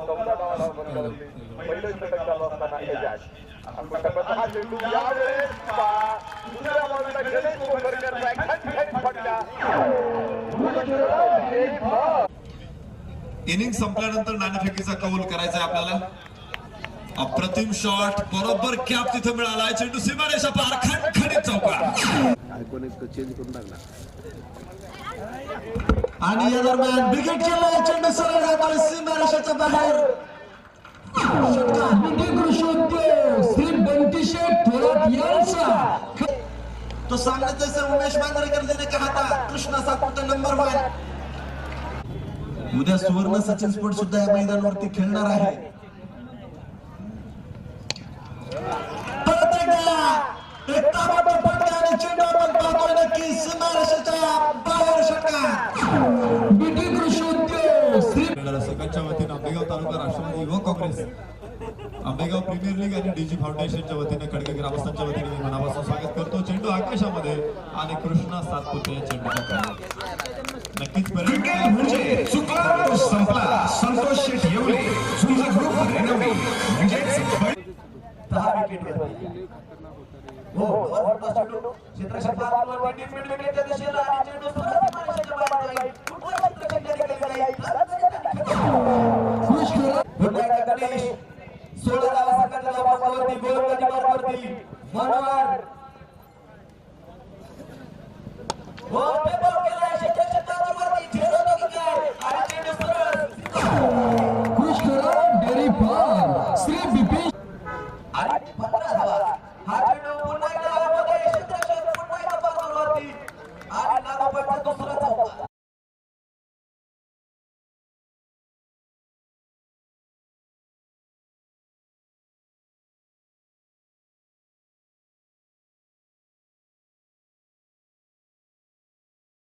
चौदा धावा बंद पहिलं षटक चालू असताना यश हा चेंडू यावेळेस दुसऱ्या बॉलला गणेश कोपरकरचा एक फटका. इनिंग संपल्यानंतर नाणेफेकीचा कौल करायचा आहे आपल्याला. अप्रतिम शॉट बरोबर कॅप तिथे मिळाला. चेंडू सीमारेषा पार खणखणीत चौका चेंज करून टाकला आणि या दरम्यान विकेट केला. चेंडू सरळ जातो सीमारेषेच्या बाहेर. श्री बंटी शेठ थोरात यांचा तो सांगत से उमेश मांजरेकर ने कहा था कृष्णा सातपुते नंबर 1. उद्या सुवर्ण सचिन स्पोर्ट सुद्धा या मैदानावरती खेळणार आहे. परत एकदा एक ताबडतोब फटका आणि चेंडू आपण पाहतोय नक्की सीमारेषेच्या बाहेर. षटकार बीटी कृषी उद्योग श्री रसिकांच्या वतीने आंबेगाव तालुका राष्ट्रवादी युवक काँग्रेस, आंबेगाव प्रीमियर लीग आणि डीजी फाउंडेशनच्या वतीने खडके ग्रामस्थांच्या वतीने मी मनापासून स्वागत करतो. चेंडू आकाशामध्ये आणि कृष्णा सातपुते चेंडूच्या नक्कीच म्हणजे चुकला तो संपला. संतोष शेठ येवले सुंदर ग्रुप रेनवी म्हणजेच 10 विकेट घेतली. हो क्षेत्रक्षेत्र पार विकेटच्या दिशेला आणि चेंडू सरळ सीमारेषेच्या बाहेर जाईल. पुन्हा क्षेत्रक्षेत्राकडे जाईल. पुन्हा गणेश 16 धावा संघाच्या बॉलवरती गोलंदाजी मार्गावरती मनोहर हो ते बॉल केला क्षेत्रक्षेत्रावरती झेरो की काय आणि चेंडू सरळ